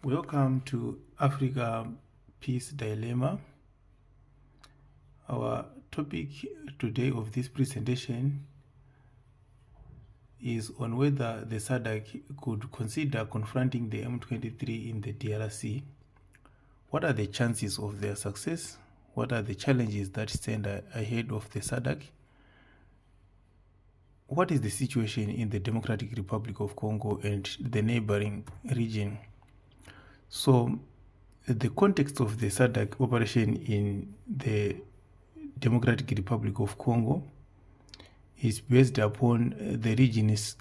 Welcome to Africa Peace Dilemma. Our topic today of this presentation is on whether the SADC could consider confronting the M23 in the DRC. What are the chances of their success? What are the challenges that stand ahead of the SADC? What is the situation in the Democratic Republic of Congo and the neighboring region? So, the context of the SADC operation in the Democratic Republic of Congo is based upon the region's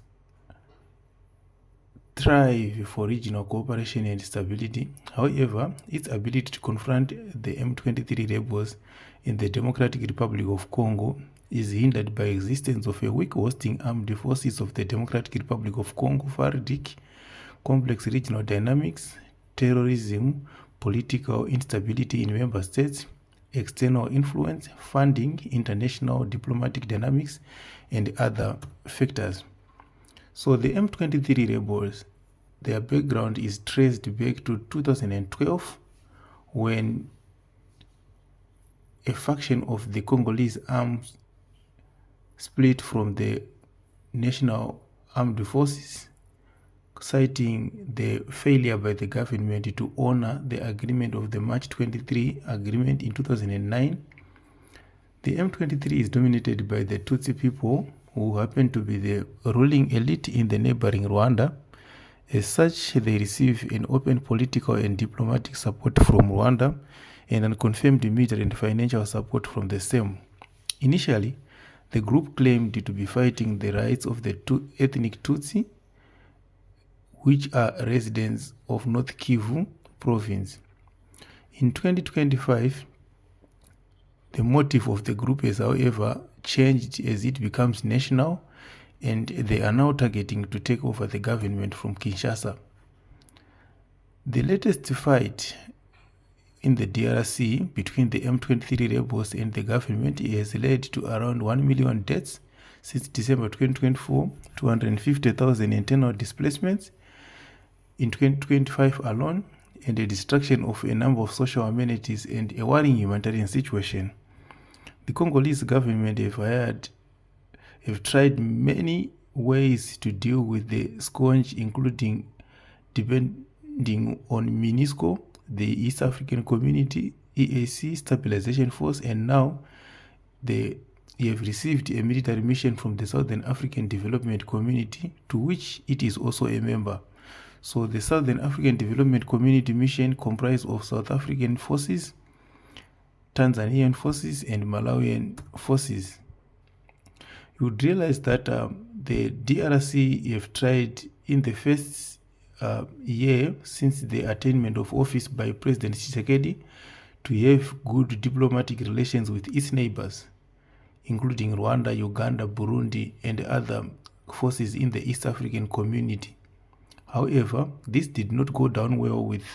drive for regional cooperation and stability. However, its ability to confront the M23 rebels in the Democratic Republic of Congo is hindered by existence of a weak hosting armed forces of the Democratic Republic of Congo, FARDC, complex regional dynamics, terrorism, political instability in member states, external influence, funding, international diplomatic dynamics, and other factors. So the M23 rebels, their background is traced back to 2012 when a faction of the Congolese arms split from the National Armed Forces, citing the failure by the government to honor the agreement of the March 23 agreement in 2009. The M23 is dominated by the Tutsi people, who happen to be the ruling elite in the neighboring Rwanda. As such, they receive an open political and diplomatic support from Rwanda and unconfirmed military and financial support from the same. Initially, the group claimed to be fighting the rights of the ethnic Tutsi, which are residents of North Kivu province. In 2025, the motive of the group has, however, changed as it becomes national, and they are now targeting to take over the government from Kinshasa. The latest fight in the DRC between the M23 rebels and the government has led to around 1 million deaths since December 2024, 250,000 internal displacements in 2025 alone, and the destruction of a number of social amenities and a worrying humanitarian situation. The Congolese government have tried many ways to deal with the scourge, including depending on MONUSCO, the East African Community, EAC, Stabilization Force, and now they have received a military mission from the Southern African Development Community, to which it is also a member. So the Southern African Development Community mission comprises of South African forces, Tanzanian forces, and Malawian forces. You would realize that the DRC have tried in the first year since the attainment of office by President Tshisekedi to have good diplomatic relations with its neighbors, including Rwanda, Uganda, Burundi, and other forces in the East African community. However, this did not go down well with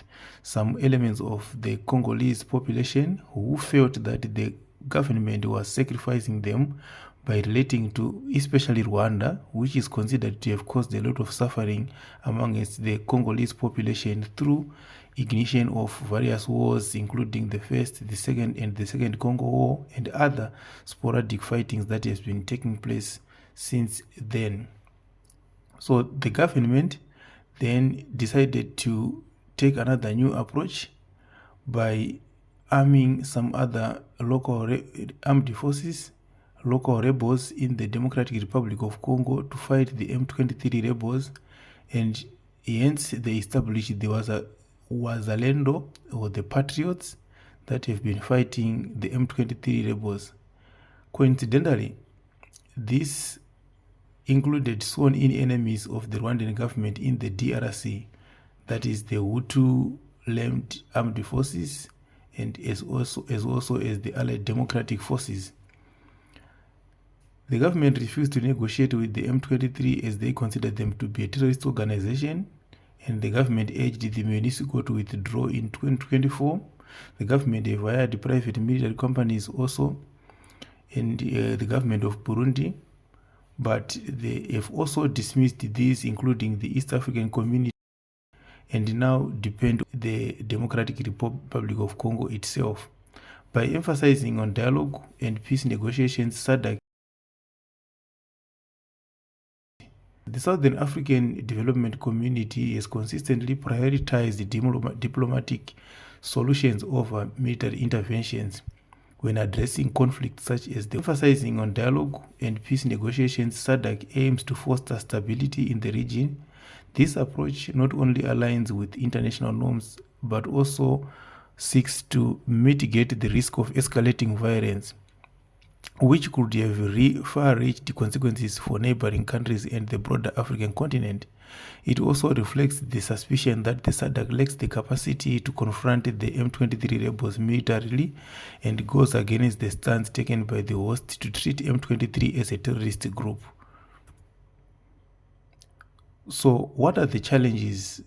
some elements of the Congolese population who felt that the government was sacrificing them by relating to especially Rwanda, which is considered to have caused a lot of suffering amongst the Congolese population through ignition of various wars, including the First, the Second, and the Second Congo War, and other sporadic fightings that has been taking place since then. So the government then decided to take another new approach by arming some other local armed forces, local rebels in the Democratic Republic of Congo to fight the M23 rebels, and hence they established the Wazalendo, or the Patriots, that have been fighting the M23 rebels. Coincidentally, this included sworn-in enemies of the Rwandan government in the DRC, that is the Hutu-linked armed forces, and as also as the Allied Democratic Forces. The government refused to negotiate with the M23 as they considered them to be a terrorist organization, and the government urged the MONUSCO to withdraw in 2024. The government have hired private military companies also, and the government of Burundi, but they have also dismissed these, including the East African Community and now depend on the Democratic Republic of Congo itself. By emphasizing on dialogue and peace negotiations, SADC, the Southern African Development Community has consistently prioritized diplomatic solutions over military interventions when addressing conflicts such as the emphasizing on dialogue and peace negotiations. SADC aims to foster stability in the region. This approach not only aligns with international norms but also seeks to mitigate the risk of escalating violence, which could have far-reaching consequences for neighboring countries and the broader African continent. It also reflects the suspicion that the SADC lacks the capacity to confront the M23 rebels militarily and goes against the stance taken by the host to treat M23 as a terrorist group. So, what are the challenges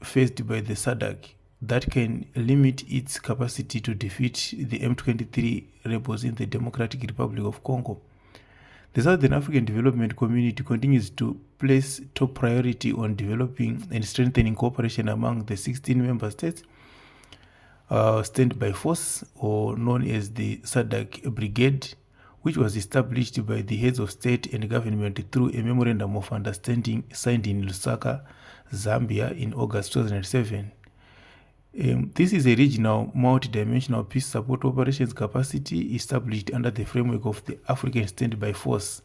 faced by the SADC that can limit its capacity to defeat the M23 rebels in the Democratic Republic of Congo? The Southern African Development Community continues to place top priority on developing and strengthening cooperation among the 16 member states. Standby Force, or known as the SADC Brigade, which was established by the heads of state and government through a memorandum of understanding signed in Lusaka, Zambia in August 2007. This is a regional multi-dimensional peace support operations capacity established under the framework of the African Standby Force.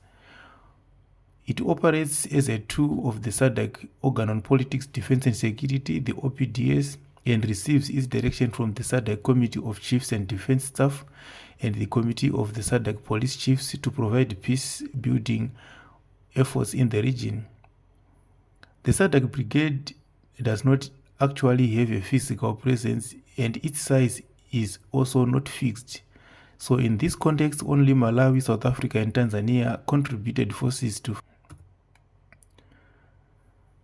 It operates as a tool of the SADC Organ on Politics, Defense and Security, the OPDS, and receives its direction from the SADC Committee of Chiefs and Defense Staff and the Committee of the SADC Police Chiefs to provide peace-building efforts in the region. The SADC Brigade does not actually have a physical presence, and its size is also not fixed. So in this context, only Malawi, South Africa and Tanzania contributed forces to.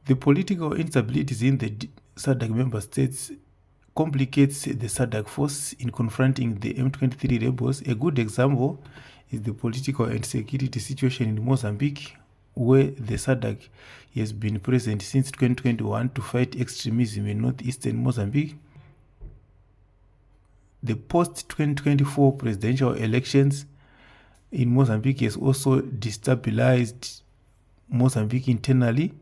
The political instabilities in the SADC member states complicates the SADC force in confronting the M23 rebels. A good example is the political and security situation in Mozambique, where the SADC has been present since 2021 to fight extremism in northeastern Mozambique. The post-2024 presidential elections in Mozambique has also destabilized Mozambique internally.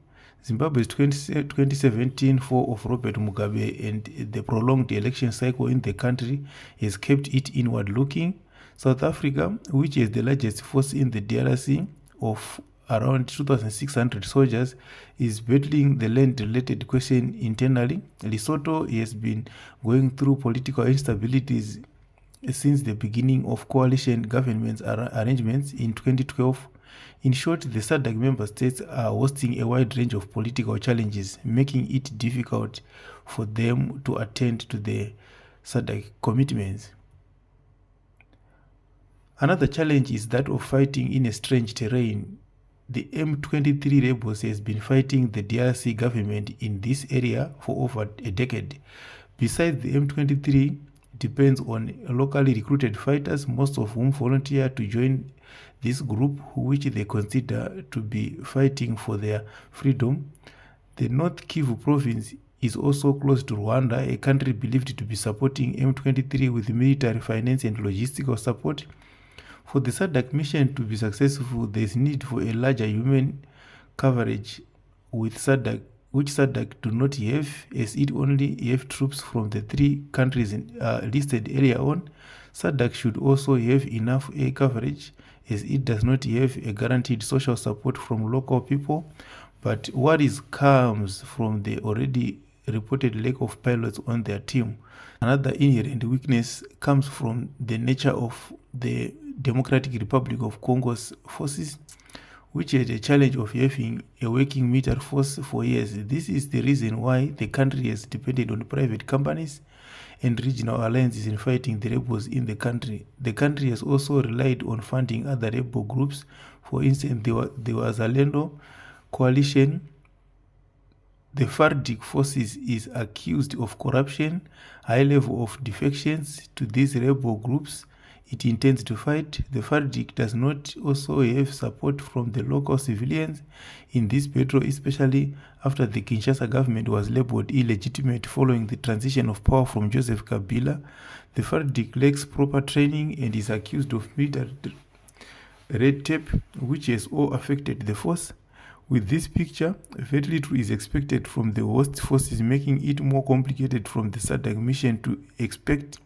Zimbabwe's 2017 fall of Robert Mugabe and the prolonged election cycle in the country has kept it inward-looking. South Africa, which is the largest force in the DRC of around 2,600 soldiers, is battling the land-related question internally. Lesotho has been going through political instabilities since the beginning of coalition government arrangements in 2012. In short, the SADC member states are hosting a wide range of political challenges, making it difficult for them to attend to the SADC commitments. Another challenge is that of fighting in a strange terrain. The M23 rebels has been fighting the DRC government in this area for over a decade. Besides, the M23 depends on locally recruited fighters, most of whom volunteer to join this group, which they consider to be fighting for their freedom. The North Kivu province is also close to Rwanda, a country believed to be supporting M23 with military finance and logistical support. For the SADC mission to be successful, there is need for a larger human coverage with SADC, which SADC do not have, as it only have troops from the three countries listed earlier on. SADC should also have enough air coverage, as it does not have a guaranteed social support from local people. But what comes from the already reported lack of pilots on their team. Another inherent weakness comes from the nature of the Democratic Republic of Congo's forces, which had a challenge of having a working military force for years. This is the reason why the country has depended on private companies and regional alliances in fighting the rebels in the country. The country has also relied on funding other rebel groups. For instance, there was a Zalendo coalition. The FARDC forces is accused of corruption, high level of defections to these rebel groups it intends to fight. The FARDC does not also have support from the local civilians in this battle, especially after the Kinshasa government was labeled illegitimate following the transition of power from Joseph Kabila. The FARDC lacks proper training and is accused of military red tape, which has all affected the force. With this picture, very little is expected from the host forces, making it more complicated from the SADC mission to expect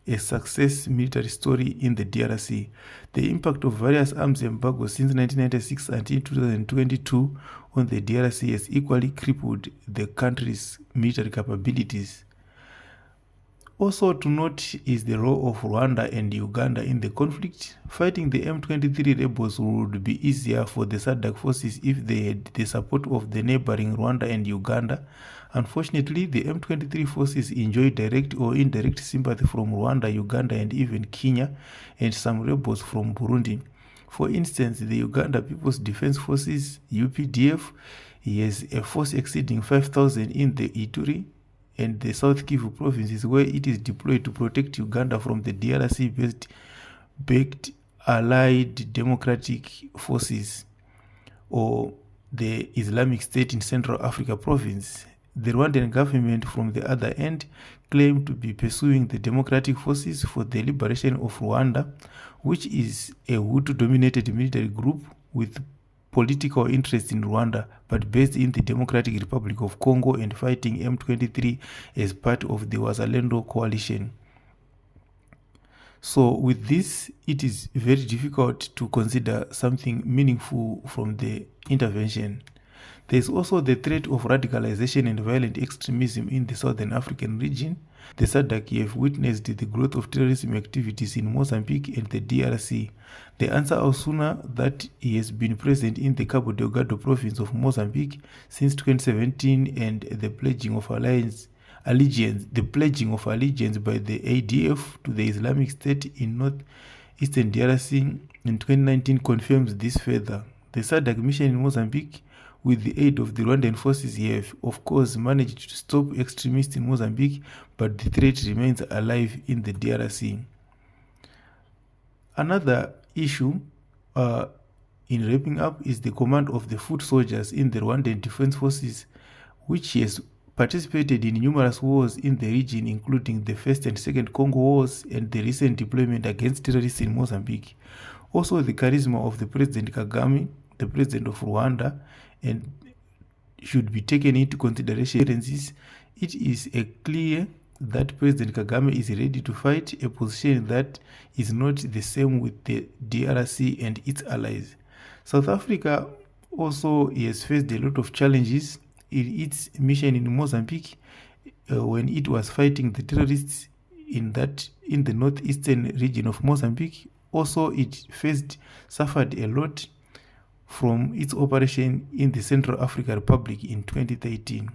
a success military story in the DRC. The impact of various arms embargoes since 1996 until 2022 on the DRC has equally crippled the country's military capabilities. Also to note is the role of Rwanda and Uganda in the conflict. Fighting the M23 rebels would be easier for the SADC forces if they had the support of the neighboring Rwanda and Uganda. Unfortunately, the M23 forces enjoy direct or indirect sympathy from Rwanda, Uganda, and even Kenya, and some rebels from Burundi. For instance, the Uganda People's Defense Forces, UPDF, has a force exceeding 5,000 in the Ituri and the South Kivu provinces, where it is deployed to protect Uganda from the DRC-based Allied Democratic Forces or the Islamic State in Central Africa province. The Rwandan government, from the other end, claimed to be pursuing the Democratic Forces for the Liberation of Rwanda, which is a Hutu-dominated military group with political interest in Rwanda, but based in the Democratic Republic of Congo and fighting M23 as part of the Wazalendo coalition. So with this, it is very difficult to consider something meaningful from the intervention. There is also the threat of radicalization and violent extremism in the Southern African region. The SADC have witnessed the growth of terrorism activities in Mozambique and the DRC. The answer is sooner that he has been present in the Cabo Delgado province of Mozambique since 2017, and the pledging of allegiance by the ADF to the Islamic State in northeastern DRC in 2019 confirms this further. The SADC mission in Mozambique, with the aid of the Rwandan forces, have of course managed to stop extremists in Mozambique, but the threat remains alive in the DRC. Another issue in wrapping up is the command of the foot soldiers in the Rwandan Defense Forces, which has participated in numerous wars in the region, including the First and Second Congo Wars and the recent deployment against terrorists in Mozambique. Also, the charisma of the President Kagame, the President of Rwanda, and should be taken into consideration. It is clear that President Kagame is ready to fight, a position that is not the same with the DRC and its allies. South Africa also has faced a lot of challenges in its mission in Mozambique when it was fighting the terrorists in the northeastern region of Mozambique. Also, it suffered a lot from its operation in the Central African Republic in 2013.